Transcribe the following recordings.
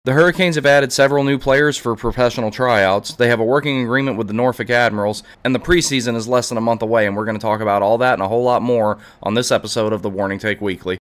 The Hurricanes have added several new players for professional tryouts. They have a working agreement with the Norfolk Admirals, and the preseason is less than a month away, and we're going to talk about all that and a whole lot more on this episode of the Warning Take Weekly.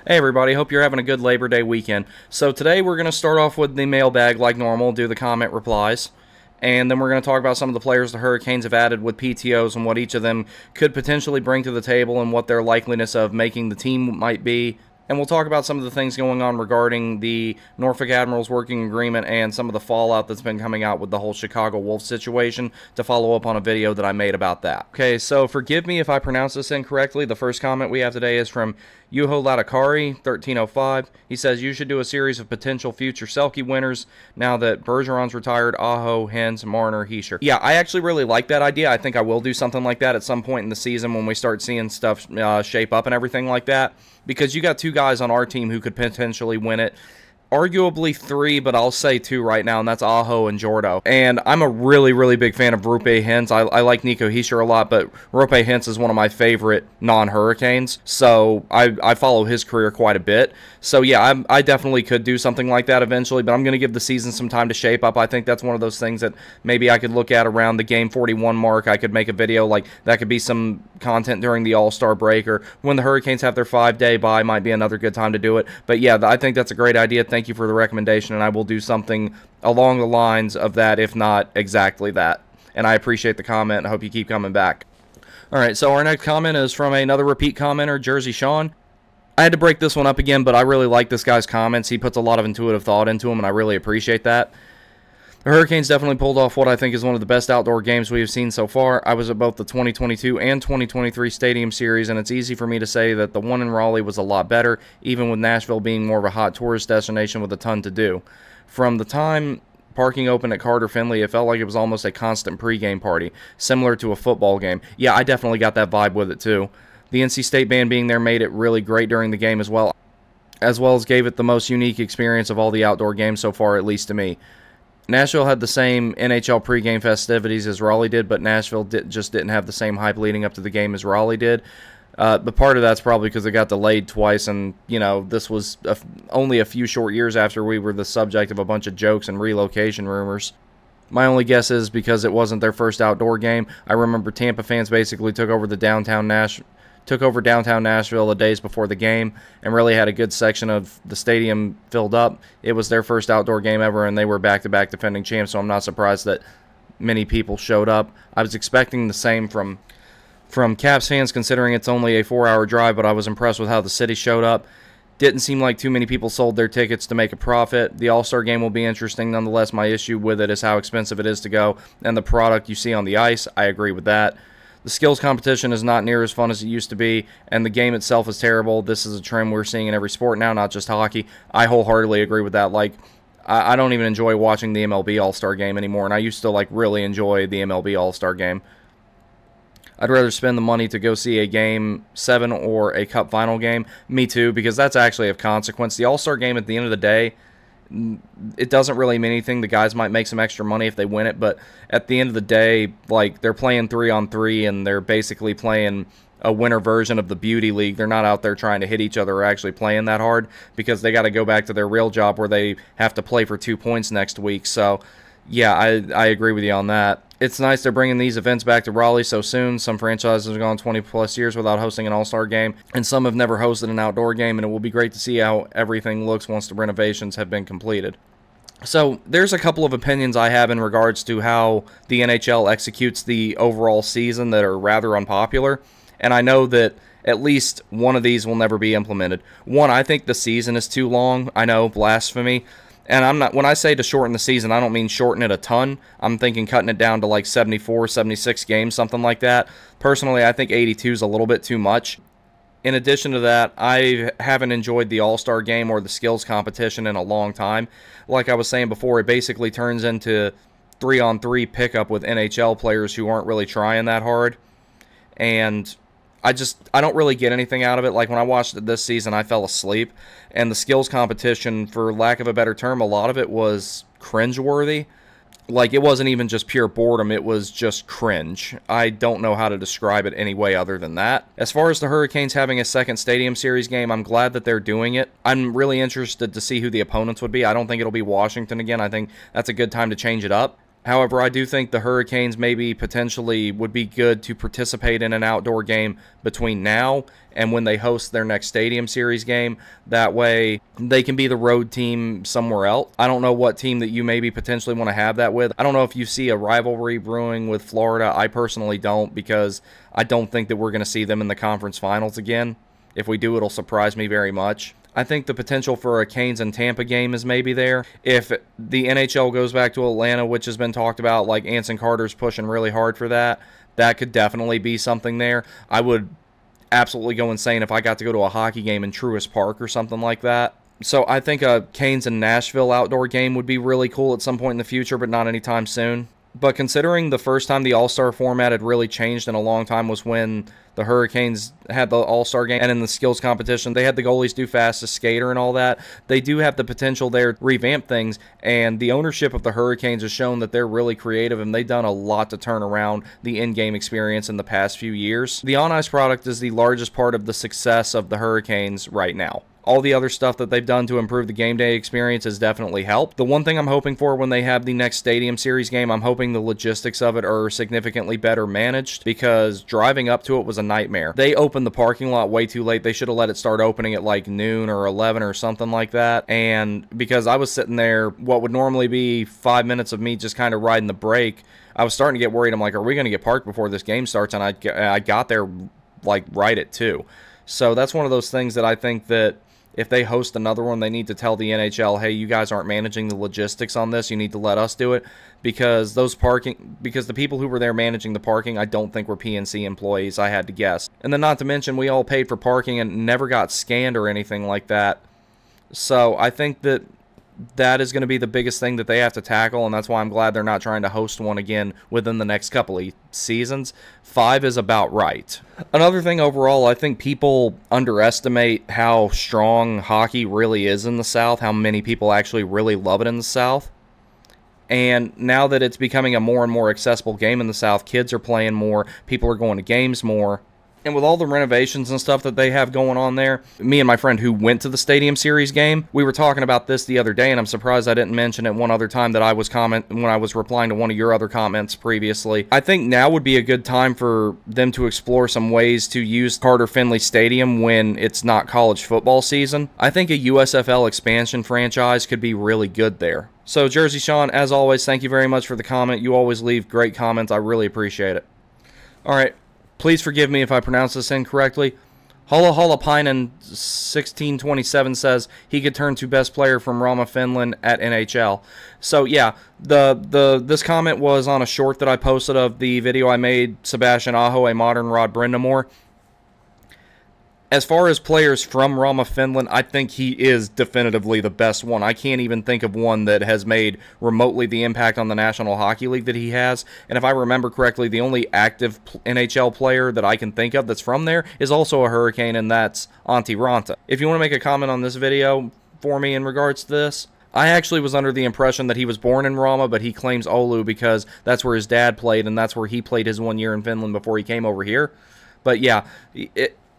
Hey everybody, hope you're having a good Labor Day weekend. So today we're going to start off with the mailbag like normal, do the comment replies, and then we're going to talk about some of the players the Hurricanes have added with PTOs and what each of them could potentially bring to the table and what their likeliness of making the team might be. And we'll talk about some of the things going on regarding the Norfolk Admirals working agreement and some of the fallout that's been coming out with the whole Chicago Wolves situation to follow up on a video that I made about that. Okay, so forgive me if I pronounce this incorrectly. The first comment we have today is from Yuho Latakari, 1305. He says, you should do a series of potential future Selke winners now that Bergeron's retired, Aho, Hens, Marner, Hischier. Yeah, I actually really like that idea. I think I will do something like that at some point in the season when we start seeing stuff shape up and everything like that. Because you got two guys on our team who could potentially win it. Arguably three, but I'll say two right now, and that's Aho and Jordo. And I'm a really, really big fan of Roope Hintz. I like Nico Hischier a lot, but Roope Hintz is one of my favorite non-Hurricanes, so I follow his career quite a bit. So yeah, I definitely could do something like that eventually, but I'm going to give the season some time to shape up. I think that's one of those things that maybe I could look at around the Game 41 mark. I could make a video like that could be some content during the All-Star break, or when the Hurricanes have their 5-day bye might be another good time to do it. But yeah, I think that's a great idea. Thank you for the recommendation, and I will do something along the lines of that, if not exactly that. And I appreciate the comment. I hope you keep coming back. Alright, so our next comment is from another repeat commenter, Jersey Sean. I had to break this one up again, but I really like this guy's comments. He puts a lot of intuitive thought into them, and I really appreciate that. The Hurricanes definitely pulled off what I think is one of the best outdoor games we have seen so far. I was at both the 2022 and 2023 Stadium Series, and it's easy for me to say that the one in Raleigh was a lot better, even with Nashville being more of a hot tourist destination with a ton to do. From the time parking opened at Carter Finley, it felt like it was almost a constant pregame party, similar to a football game. Yeah, I definitely got that vibe with it too. The NC State band being there made it really great during the game as well as gave it the most unique experience of all the outdoor games so far, at least to me. Nashville had the same NHL pregame festivities as Raleigh did, but Nashville just didn't have the same hype leading up to the game as Raleigh did. But part of that's probably because it got delayed twice, and, you know, this was only a few short years after we were the subject of a bunch of jokes and relocation rumors. My only guess is because it wasn't their first outdoor game. I remember Tampa fans basically took over downtown Nashville the days before the game and really had a good section of the stadium filled up. It was their first outdoor game ever, and they were back-to-back defending champs, so I'm not surprised that many people showed up. I was expecting the same from Caps fans, considering it's only a 4-hour drive, but I was impressed with how the city showed up. Didn't seem like too many people sold their tickets to make a profit. The All-Star game will be interesting. Nonetheless, my issue with it is how expensive it is to go and the product you see on the ice. I agree with that. The skills competition is not near as fun as it used to be, and the game itself is terrible. This is a trend we're seeing in every sport now, not just hockey. I wholeheartedly agree with that. Like, I don't even enjoy watching the MLB All-Star game anymore, and I used to, like, really enjoy the MLB All-Star game. I'd rather spend the money to go see a Game 7 or a Cup Final game. Me too, because that's actually of consequence. The All-Star game, at the end of the day, it doesn't really mean anything. The guys might make some extra money if they win it, but at the end of the day, like, they're playing 3-on-3, and they're basically playing a winter version of the Beauty League. They're not out there trying to hit each other or actually playing that hard, because they got to go back to their real job where they have to play for 2 points next week. So yeah, I agree with you on that. It's nice they're bringing these events back to Raleigh so soon. Some franchises have gone 20-plus years without hosting an All-Star game, and some have never hosted an outdoor game, and it will be great to see how everything looks once the renovations have been completed. So there's a couple of opinions I have in regards to how the NHL executes the overall season that are rather unpopular, and I know that at least one of these will never be implemented. One, I think the season is too long. I know, blasphemy. And I'm not, when I say to shorten the season, I don't mean shorten it a ton. I'm thinking cutting it down to like 74, 76 games, something like that. Personally, I think 82 is a little bit too much. In addition to that, I haven't enjoyed the All-Star game or the skills competition in a long time. Like I was saying before, it basically turns into 3-on-3 pickup with NHL players who aren't really trying that hard. And I don't really get anything out of it. Like when I watched it this season, I fell asleep, and the skills competition, for lack of a better term, a lot of it was cringeworthy. Like, it wasn't even just pure boredom, it was just cringe. I don't know how to describe it any way other than that. As far as the Hurricanes having a second Stadium Series game, I'm glad that they're doing it. I'm really interested to see who the opponents would be. I don't think it'll be Washington again. I think that's a good time to change it up. However, I do think the Hurricanes maybe potentially would be good to participate in an outdoor game between now and when they host their next Stadium Series game. That way, they can be the road team somewhere else. I don't know what team that you maybe potentially want to have that with. I don't know if you see a rivalry brewing with Florida. I personally don't, because I don't think that we're going to see them in the conference finals again. If we do, it'll surprise me very much. I think the potential for a Canes and Tampa game is maybe there. If the NHL goes back to Atlanta, which has been talked about, like Anson Carter's pushing really hard for that, that could definitely be something there. I would absolutely go insane if I got to go to a hockey game in Truist Park or something like that. So I think a Canes and Nashville outdoor game would be really cool at some point in the future, but not anytime soon. But considering the first time the All-Star format had really changed in a long time was when the Hurricanes had the All-Star game, and in the skills competition, they had the goalies do fastest skater and all that. They do have the potential there to revamp things, and the ownership of the Hurricanes has shown that they're really creative, and they've done a lot to turn around the in-game experience in the past few years. The on-ice product is the largest part of the success of the Hurricanes right now. All the other stuff that they've done to improve the game day experience has definitely helped. The one thing I'm hoping for when they have the next Stadium Series game, I'm hoping the logistics of it are significantly better managed, because driving up to it was a nightmare. They opened the parking lot way too late. They should have let it start opening at like noon or 11 or something like that. And because I was sitting there, what would normally be 5 minutes of me just kind of riding the brake, I was starting to get worried. I'm like, are we going to get parked before this game starts? And I got there like right at 2. So that's one of those things that I think that if they host another one, they need to tell the NHL, hey, you guys aren't managing the logistics on this. You need to let us do it, because the people who were there managing the parking, I don't think were PNC employees, I had to guess. And then not to mention, we all paid for parking and never got scanned or anything like that. So I think that that is going to be the biggest thing that they have to tackle, and that's why I'm glad they're not trying to host one again within the next couple of seasons. 5 is about right. Another thing overall, I think people underestimate how strong hockey really is in the South, how many people actually really love it in the South. And now that it's becoming a more and more accessible game in the South, kids are playing more, people are going to games more. And with all the renovations and stuff that they have going on there, me and my friend who went to the Stadium Series game, we were talking about this the other day, and I'm surprised I didn't mention it one other time that I was when I was replying to one of your other comments previously. I think now would be a good time for them to explore some ways to use Carter Finley Stadium when it's not college football season. I think a USFL expansion franchise could be really good there. So Jersey Sean, as always, thank you very much for the comment. You always leave great comments. I really appreciate it. All right. Please forgive me if I pronounce this incorrectly. Holopainen 1627 says he could turn to best player from Rama, Finland at NHL. So yeah, this comment was on a short that I posted of the video I made, Sebastian Aho, a modern Rod Brindamore. As far as players from Rama, Finland, I think he is definitively the best one. I can't even think of one that has made remotely the impact on the National Hockey League that he has. And if I remember correctly, the only active NHL player that I can think of that's from there is also a Hurricane, and that's Antti Ranta. If you want to make a comment on this video for me in regards to this, I actually was under the impression that he was born in Rama, but he claims Oulu because that's where his dad played, and that's where he played his 1 year in Finland before he came over here. But yeah,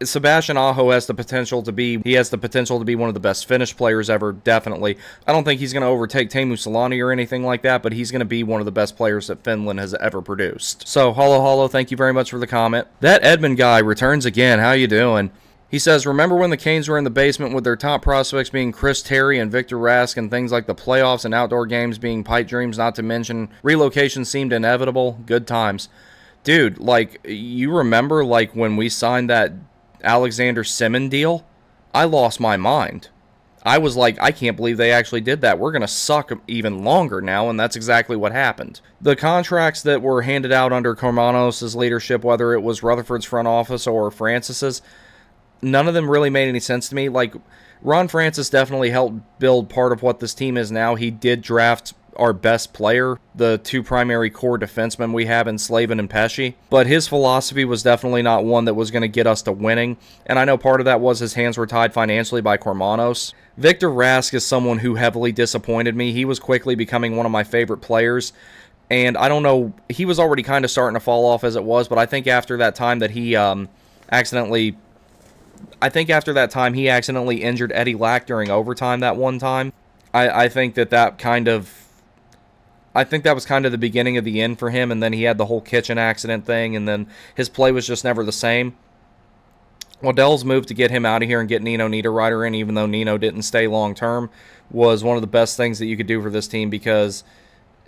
Sebastian Aho has the potential to be one of the best Finnish players ever, definitely. I don't think he's going to overtake Teemu Selanne or anything like that, but he's going to be one of the best players that Finland has ever produced. So, Holo, thank you very much for the comment. That Edmund guy returns again. How you doing? He says, remember when the Canes were in the basement with their top prospects being Chris Terry and Victor Rask, and things like the playoffs and outdoor games being pipe dreams, not to mention relocation seemed inevitable? Good times. Dude, like, you remember, like, when we signed that Alexander Simmon deal? I lost my mind. I was like, I can't believe they actually did that. We're going to suck even longer now, and that's exactly what happened. The contracts that were handed out under Kormanos' leadership, whether it was Rutherford's front office or Francis's, none of them really made any sense to me. Like, Ron Francis definitely helped build part of what this team is now. He did draft our best player, the two primary core defensemen we have in Slavin and Pesci. But his philosophy was definitely not one that was going to get us to winning. And I know part of that was his hands were tied financially by Kormanos. Victor Rask is someone who heavily disappointed me. He was quickly becoming one of my favorite players. And I don't know, he was already kind of starting to fall off as it was, but I think after that time that he accidentally injured Eddie Lack during overtime that one time. I think that was kind of the beginning of the end for him, and then he had the whole kitchen accident thing, and then his play was just never the same. Waddell's move to get him out of here and get Nino Niederreiter in, even though Nino didn't stay long term, was one of the best things that you could do for this team, because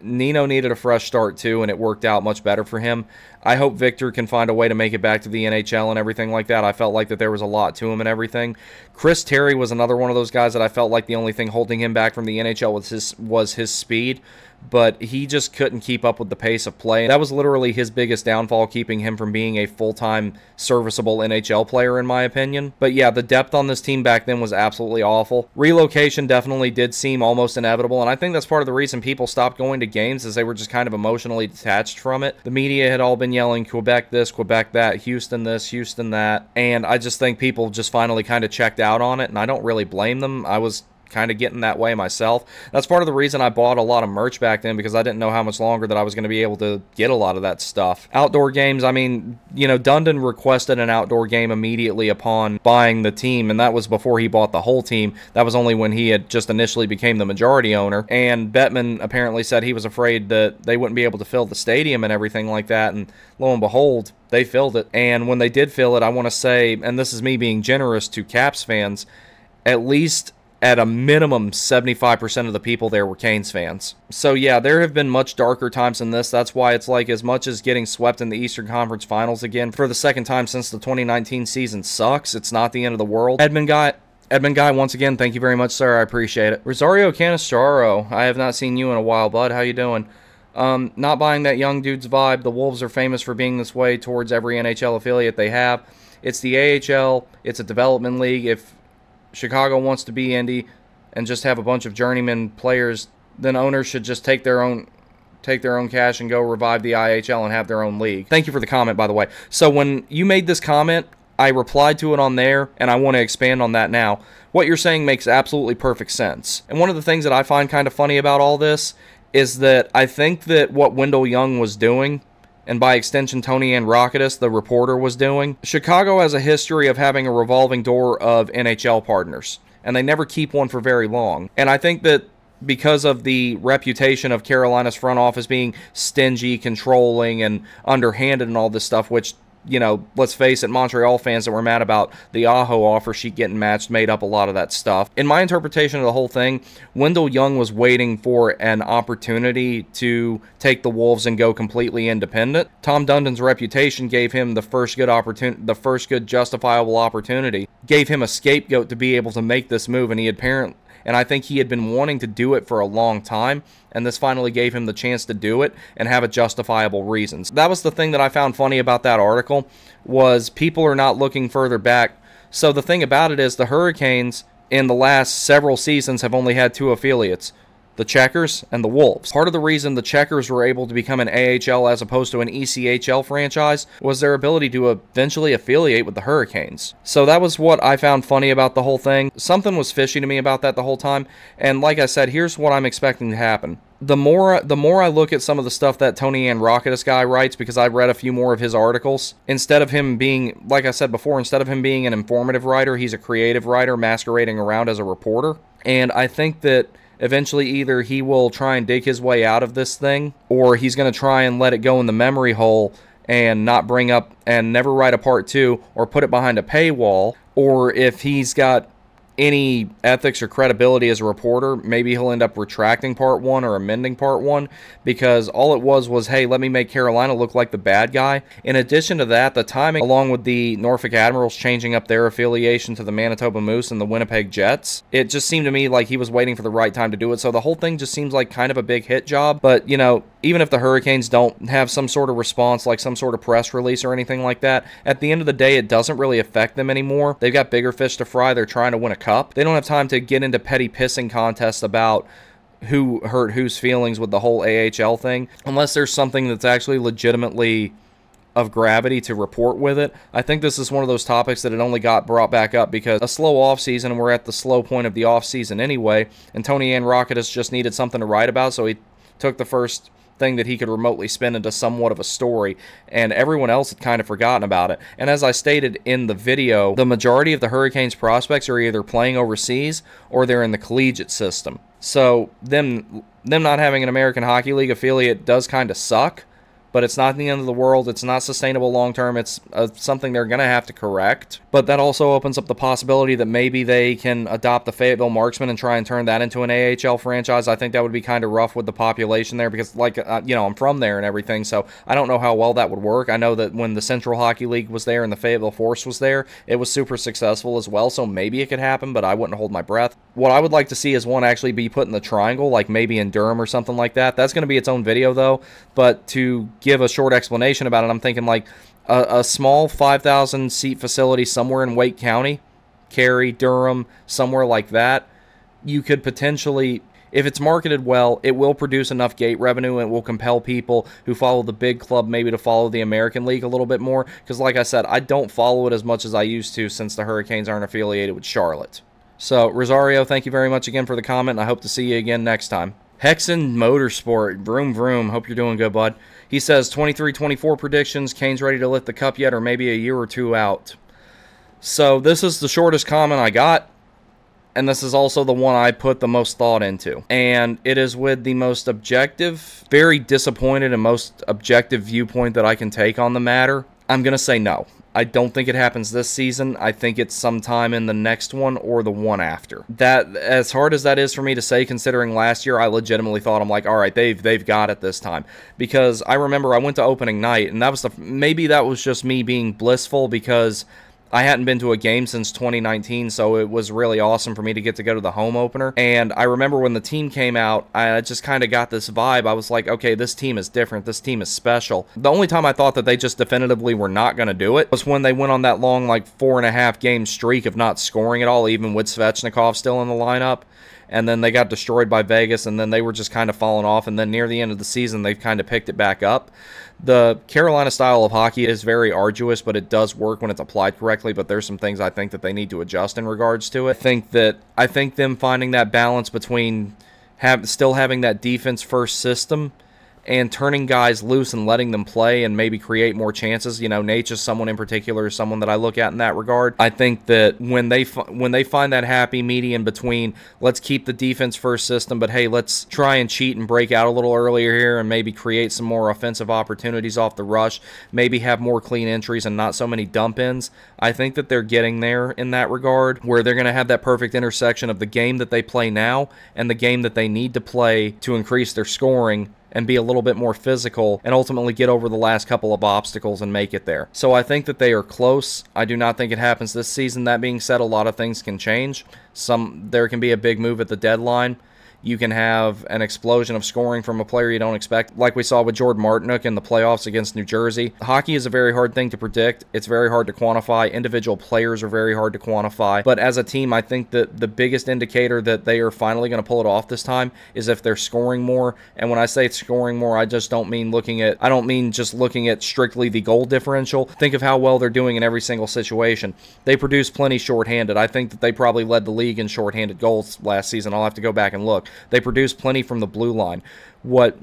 Nino needed a fresh start too, and it worked out much better for him. I hope Victor can find a way to make it back to the NHL and everything like that. I felt like that there was a lot to him and everything. Chris Terry was another one of those guys that I felt like the only thing holding him back from the NHL was his speed, but he just couldn't keep up with the pace of play. That was literally his biggest downfall, keeping him from being a full-time serviceable NHL player, in my opinion. But yeah, the depth on this team back then was absolutely awful. Relocation definitely did seem almost inevitable, and I think that's part of the reason people stopped going to games, is they were just kind of emotionally detached from it. The media had all been yelling Quebec this, Quebec that, Houston this, Houston that, and I just think people just finally kind of checked out on it, and I don't really blame them. I was kind of getting that way myself. That's part of the reason I bought a lot of merch back then, because I didn't know how much longer that I was going to be able to get a lot of that stuff. Outdoor games, I mean, you know, Dundon requested an outdoor game immediately upon buying the team, and that was before he bought the whole team. That was only when he had just initially became the majority owner, and Bettman apparently said he was afraid that they wouldn't be able to fill the stadium and everything like that, and lo and behold, they filled it. And when they did fill it, I want to say, and this is me being generous to Caps fans, at least at a minimum, 75% of the people there were Canes fans. So yeah, there have been much darker times than this. That's why it's like, as much as getting swept in the Eastern Conference Finals again for the second time since the 2019 season sucks, it's not the end of the world. Edmund Guy, once again, thank you very much, sir. I appreciate it. Rosario Canistaro, I have not seen you in a while, bud. How you doing? Not buying that young dude's vibe. The Wolves are famous for being this way towards every NHL affiliate they have. It's the AHL. It's a development league. If Chicago wants to be Indy and just have a bunch of journeyman players, then owners should just take their own cash and go revive the IHL and have their own league. Thank you for the comment, by the way. So when you made this comment, I replied to it on there, and I want to expand on that now. What you're saying makes absolutely perfect sense. And one of the things that I find kind of funny about all this is that I think that what Wendell Young was doing, and by extension Tony Androkidis, the reporter, was doing, Chicago has a history of having a revolving door of NHL partners, and they never keep one for very long. And I think that because of the reputation of Carolina's front office being stingy, controlling, and underhanded and all this stuff, which, you know, let's face it, Montreal fans that were mad about the Aho offer sheet getting matched made up a lot of that stuff. In my interpretation of the whole thing, Wendell Young was waiting for an opportunity to take the Wolves and go completely independent. Tom Dundon's reputation gave him the first good justifiable opportunity, gave him a scapegoat to be able to make this move, and I think he had been wanting to do it for a long time, and this finally gave him the chance to do it and have a justifiable reasons. That was the thing that I found funny about that article, was people are not looking further back. So the thing about it is, the Hurricanes in the last several seasons have only had two affiliates, the Checkers and the Wolves. Part of the reason the Checkers were able to become an AHL as opposed to an ECHL franchise was their ability to eventually affiliate with the Hurricanes. So that was what I found funny about the whole thing. Something was fishy to me about that the whole time, and like I said, here's what I'm expecting to happen. The more I look at some of the stuff that Tony Androkidis guy writes, because I read a few more of his articles, instead of him being, like I said before, instead of him being an informative writer, he's a creative writer masquerading around as a reporter. And I think that eventually either he will try and dig his way out of this thing, or he's going to try and let it go in the memory hole and not bring up and never write a part 2 or put it behind a paywall. Or if he's got any ethics or credibility as a reporter, maybe he'll end up retracting part 1 or amending part 1, because all it was, hey, let me make Carolina look like the bad guy. In addition to that, the timing, along with the Norfolk Admirals changing up their affiliation to the Manitoba Moose and the Winnipeg Jets, it just seemed to me like he was waiting for the right time to do it. So the whole thing just seems like kind of a big hit job. But, you know, even if the Hurricanes don't have some sort of response, like some sort of press release or anything like that, at the end of the day, it doesn't really affect them anymore. They've got bigger fish to fry. They're trying to win a cup. They don't have time to get into petty pissing contests about who hurt whose feelings with the whole AHL thing, unless there's something that's actually legitimately of gravity to report with it. I think this is one of those topics that it only got brought back up because a slow offseason, and we're at the slow point of the offseason anyway, and Tony Ann Rockettis just needed something to write about, so he took the first thing that he could remotely spin into somewhat of a story, and everyone else had kind of forgotten about it. And as I stated in the video, the majority of the Hurricanes prospects are either playing overseas or they're in the collegiate system. So them not having an American Hockey League affiliate does kind of suck, but it's not the end of the world. It's not sustainable long term. It's something they're going to have to correct. But that also opens up the possibility that maybe they can adopt the Fayetteville Marksmen and try and turn that into an AHL franchise. I think that would be kind of rough with the population there because, like, I'm from there and everything, so I don't know how well that would work. I know that when the Central Hockey League was there and the Fayetteville Force was there, it was super successful as well, so maybe it could happen, but I wouldn't hold my breath. What I would like to see is one actually be put in the triangle, like maybe in Durham or something like that. That's going to be its own video, though, but to give a short explanation about it, I'm thinking like a small 5,000 seat facility somewhere in Wake County, Cary, Durham, somewhere like that. You could potentially, if it's marketed well, it will produce enough gate revenue and it will compel people who follow the big club maybe to follow the American League a little bit more, because like I said, I don't follow it as much as I used to since the Hurricanes aren't affiliated with Charlotte. So Rosario, thank you very much again for the comment, and I hope to see you again next time. Hexen Motorsport, vroom vroom, hope you're doing good, bud. He says 23-24 predictions, Canes ready to lift the cup yet, or maybe a year or two out. So this is the shortest comment I got, and this is also the one I put the most thought into. And it is with the most objective, very disappointed and most objective viewpoint that I can take on the matter. I'm going to say no. I don't think it happens this season. I think it's sometime in the next one or the one after. That, as hard as that is for me to say, considering last year I legitimately thought, I'm like, all right, they've got it this time. Because I remember I went to opening night, and that was maybe that was just me being blissful because I hadn't been to a game since 2019, so it was really awesome for me to get to go to the home opener. And I remember when the team came out, I just kind of got this vibe. I was like, okay, this team is different. This team is special. The only time I thought that they just definitively were not going to do it was when they went on that long, like, 4.5 game streak of not scoring at all, even with Svechnikov still in the lineup. And then they got destroyed by Vegas, and then they were just kind of falling off. And then near the end of the season, they've kind of picked it back up. The Carolina style of hockey is very arduous, but it does work when it's applied correctly. But there's some things I think that they need to adjust in regards to it. I think them finding that balance between still having that defense first system and turning guys loose and letting them play and maybe create more chances. You know, Nate is someone in particular, is someone that I look at in that regard. I think that when they find that happy median between let's keep the defense first system, but hey, let's try and cheat and break out a little earlier here and maybe create some more offensive opportunities off the rush, maybe have more clean entries and not so many dump-ins. I think that they're getting there in that regard, where they're going to have that perfect intersection of the game that they play now and the game that they need to play to increase their scoring and be a little bit more physical and ultimately get over the last couple of obstacles and make it there. So I think that they are close. I do not think it happens this season. That being said, a lot of things can change. There can be a big move at the deadline. You can have an explosion of scoring from a player you don't expect, like we saw with Jordan Martinook in the playoffs against New Jersey. Hockey is a very hard thing to predict. It's very hard to quantify. Individual players are very hard to quantify. But as a team, I think that the biggest indicator that they are finally going to pull it off this time is if they're scoring more. And when I say scoring more, I just don't mean I don't mean just looking at strictly the goal differential. Think of how well they're doing in every single situation. They produce plenty shorthanded. I think that they probably led the league in shorthanded goals last season. I'll have to go back and look. They produce plenty from the blue line. What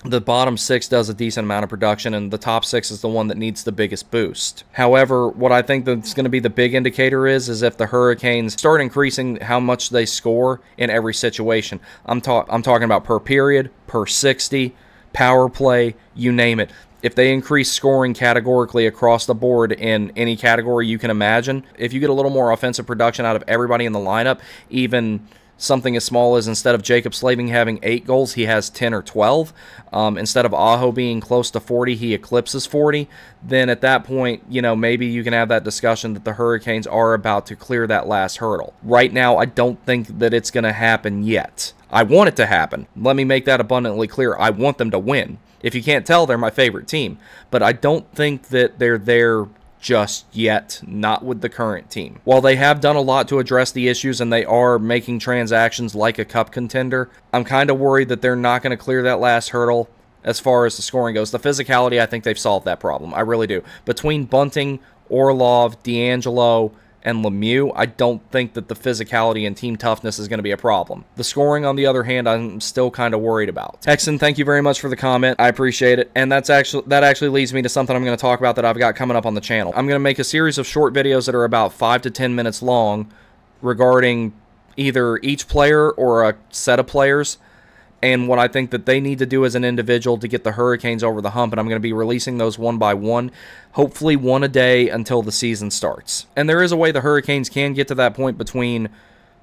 the bottom six does a decent amount of production, and the top six is the one that needs the biggest boost. However, what I think that's going to be the big indicator is if the Hurricanes start increasing how much they score in every situation. I'm talking about per period, per 60, power play, you name it. If they increase scoring categorically across the board in any category you can imagine, if you get a little more offensive production out of everybody in the lineup, even something as small as instead of Jacob Slaving having 8 goals, he has 10 or 12. Instead of Aho being close to 40, he eclipses 40. Then at that point, you know, maybe you can have that discussion that the Hurricanes are about to clear that last hurdle. Right now, I don't think that it's going to happen yet. I want it to happen. Let me make that abundantly clear. I want them to win. If you can't tell, they're my favorite team. But I don't think that they're there just yet, not with the current team. While they have done a lot to address the issues and they are making transactions like a cup contender, I'm kind of worried that they're not going to clear that last hurdle as far as the scoring goes. The physicality, I think they've solved that problem. I really do. Between Bunting, Orlov, D'Angelo, and Lemieux, I don't think that the physicality and team toughness is going to be a problem. The scoring, on the other hand, I'm still kind of worried about. Texan, thank you very much for the comment. I appreciate it. And that actually leads me to something I'm going to talk about that I've got coming up on the channel. I'm going to make a series of short videos that are about 5 to 10 minutes long regarding either each player or a set of players and what I think that they need to do as an individual to get the Hurricanes over the hump, and I'm going to be releasing those one by one, hopefully one a day until the season starts. And there is a way the Hurricanes can get to that point between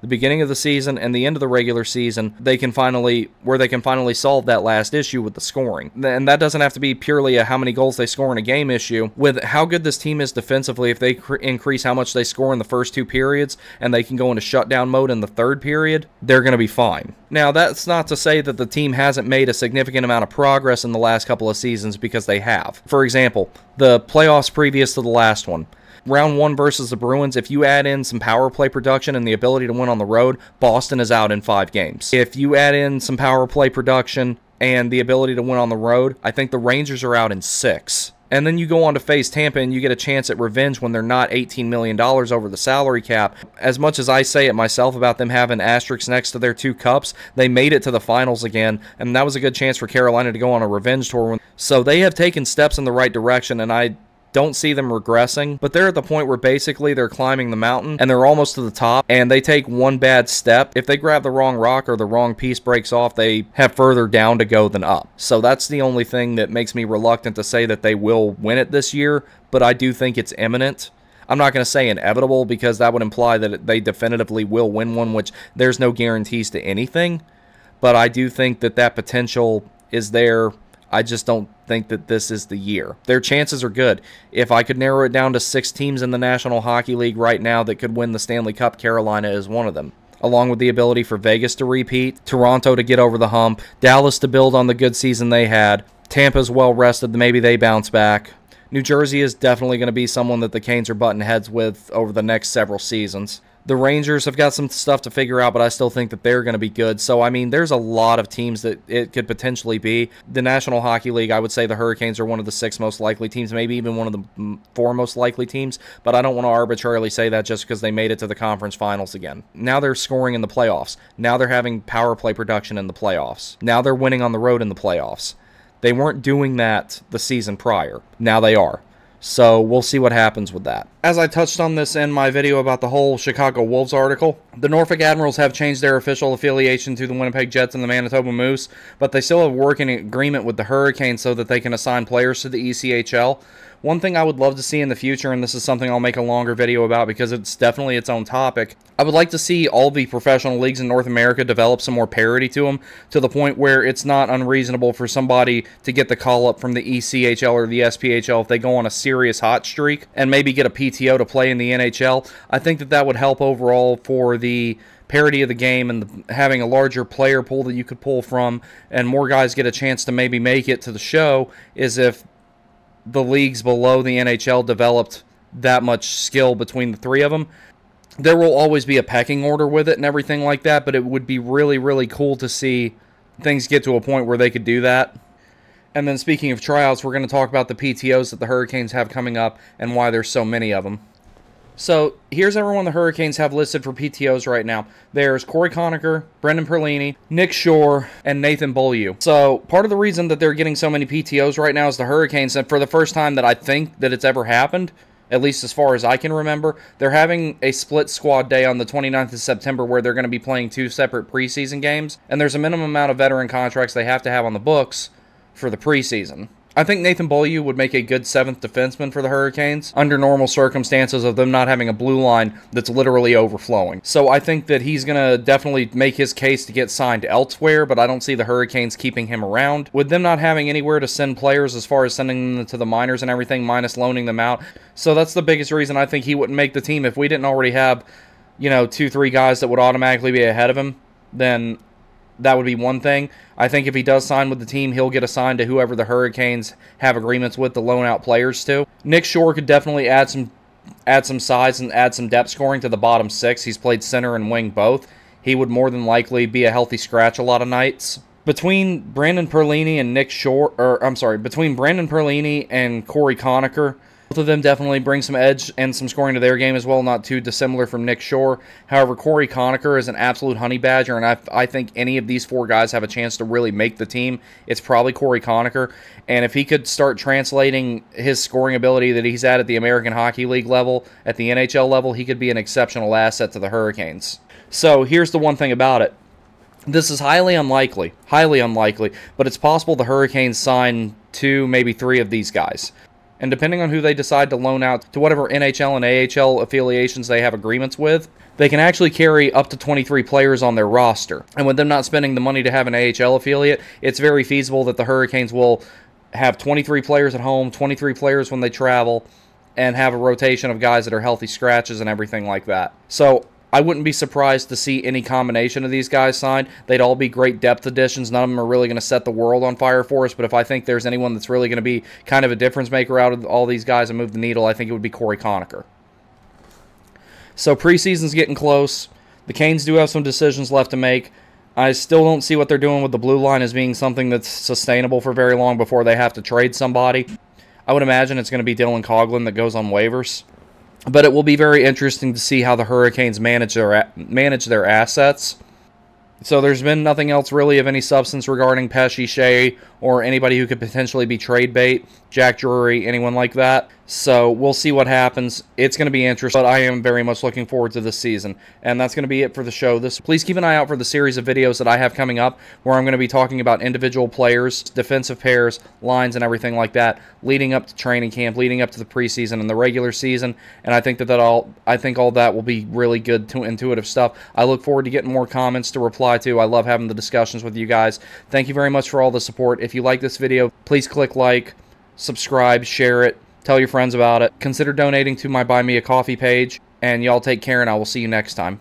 the beginning of the season and the end of the regular season, where they can finally solve that last issue with the scoring. And that doesn't have to be purely a how many goals they score in a game issue. With how good this team is defensively, if they increase how much they score in the first 2 periods and they can go into shutdown mode in the 3rd period, they're going to be fine. Now, that's not to say that the team hasn't made a significant amount of progress in the last couple of seasons, because they have. For example, the playoffs previous to the last one. Round 1 versus the Bruins, if you add in some power play production and the ability to win on the road, Boston is out in 5 games. If you add in some power play production and the ability to win on the road, I think the Rangers are out in 6. And then you go on to face Tampa and you get a chance at revenge when they're not $18 million over the salary cap. As much as I say it myself about them having asterisks next to their 2 cups, they made it to the finals again, and that was a good chance for Carolina to go on a revenge tour. So they have taken steps in the right direction, and I don't see them regressing, but they're at the point where basically they're climbing the mountain and they're almost to the top, and they take one bad step. If they grab the wrong rock or the wrong piece breaks off, they have further down to go than up. So that's the only thing that makes me reluctant to say that they will win it this year, but I do think it's imminent. I'm not going to say inevitable, because that would imply that they definitively will win one, which there's no guarantees to anything, but I do think that that potential is there. I just don't think that this is the year. Their chances are good. If I could narrow it down to 6 teams in the National Hockey League right now that could win the Stanley Cup, Carolina is one of them. Along with the ability for Vegas to repeat, Toronto to get over the hump, Dallas to build on the good season they had, Tampa's well rested, maybe they bounce back. New Jersey is definitely going to be someone that the Canes are butting heads with over the next several seasons. The Rangers have got some stuff to figure out, but I still think that they're going to be good. So, I mean, there's a lot of teams that it could potentially be. The National Hockey League, I would say the Hurricanes are one of the 6 most likely teams, maybe even one of the 4 most likely teams, but I don't want to arbitrarily say that just because they made it to the conference finals again. Now they're scoring in the playoffs. Now they're having power play production in the playoffs. Now they're winning on the road in the playoffs. They weren't doing that the season prior. Now they are. So we'll see what happens with that. As I touched on this in my video about the whole Chicago Wolves article, the Norfolk Admirals have changed their official affiliation to the Winnipeg Jets and the Manitoba Moose, but they still have working agreement with the Hurricanes so that they can assign players to the ECHL. One thing I would love to see in the future, and this is something I'll make a longer video about because it's definitely its own topic, I would like to see all the professional leagues in North America develop some more parity to them, to the point where it's not unreasonable for somebody to get the call-up from the ECHL or the SPHL if they go on a serious hot streak, and maybe get a PTO to play in the NHL. I think that that would help overall for the parity of the game and having a larger player pool that you could pull from, and more guys get a chance to maybe make it to the show, is if the leagues below the NHL developed that much skill between the 3 of them. There will always be a pecking order with it and everything like that, but it would be really, really cool to see things get to a point where they could do that. And then speaking of tryouts, we're going to talk about the PTOs that the Hurricanes have coming up and why there's so many of them. So here's everyone the Hurricanes have listed for PTOs right now. There's Corey Conacher, Brendan Perlini, Nick Shore, and Nathan Beaulieu. So part of the reason that they're getting so many PTOs right now is the Hurricanes, and for the first time that I think that it's ever happened, at least as far as I can remember, they're having a split squad day on the 29th of September where they're going to be playing 2 separate preseason games, and there's a minimum amount of veteran contracts they have to have on the books for the preseason. I think Nathan Beaulieu would make a good 7th defenseman for the Hurricanes under normal circumstances of them not having a blue line that's literally overflowing. So I think that he's going to definitely make his case to get signed elsewhere, but I don't see the Hurricanes keeping him around. With them not having anywhere to send players as far as sending them to the minors and everything, minus loaning them out. So that's the biggest reason I think he wouldn't make the team. If we didn't already have, 2-3 guys that would automatically be ahead of him, then that would be one thing. I think if he does sign with the team, he'll get assigned to whoever the Hurricanes have agreements with to loan out players to. Nick Shore could definitely add some size and add some depth scoring to the bottom six. He's played center and wing both. He would more than likely be a healthy scratch a lot of nights. Between Brandon Perlini and between Brandon Perlini and Corey Conacher, both of them definitely bring some edge and some scoring to their game as well, not too dissimilar from Nick Shore. However, Corey Conacher is an absolute honey badger, and I think any of these four guys have a chance to really make the team. It's probably Corey Conacher, and if he could start translating his scoring ability that he's at the American Hockey League level, at the NHL level, he could be an exceptional asset to the Hurricanes. So here's the one thing about it. This is highly unlikely, but it's possible the Hurricanes sign 2, maybe 3 of these guys. And depending on who they decide to loan out to whatever NHL and AHL affiliations they have agreements with, they can actually carry up to 23 players on their roster. And with them not spending the money to have an AHL affiliate, it's very feasible that the Hurricanes will have 23 players at home, 23 players when they travel, and have a rotation of guys that are healthy scratches and everything like that. So I wouldn't be surprised to see any combination of these guys signed. They'd all be great depth additions. None of them are really going to set the world on fire for us, but if I think there's anyone that's really going to be kind of a difference maker out of all these guys and move the needle, I think it would be Corey Conacher. So preseason's getting close. The Canes do have some decisions left to make. I still don't see what they're doing with the blue line as being something that's sustainable for very long before they have to trade somebody. I would imagine it's going to be Dylan Coghlan that goes on waivers. But it will be very interesting to see how the Hurricanes manage their assets. So there's been nothing else really of any substance regarding Pesce, Shea, or anybody who could potentially be trade bait, Jack Drury, anyone like that. So we'll see what happens. It's going to be interesting, but I am very much looking forward to this season. And that's going to be it for the show. Please keep an eye out for the series of videos that I have coming up, where I'm going to be talking about individual players, defensive pairs, lines, and everything like that, leading up to training camp, leading up to the preseason and the regular season. And I think all that will be really good, intuitive stuff. I look forward to getting more comments to reply to. I love having the discussions with you guys. Thank you very much for all the support. If you like this video, please click like, subscribe, share it, tell your friends about it. Consider donating to my Buy Me a Coffee page, and y'all take care, and I will see you next time.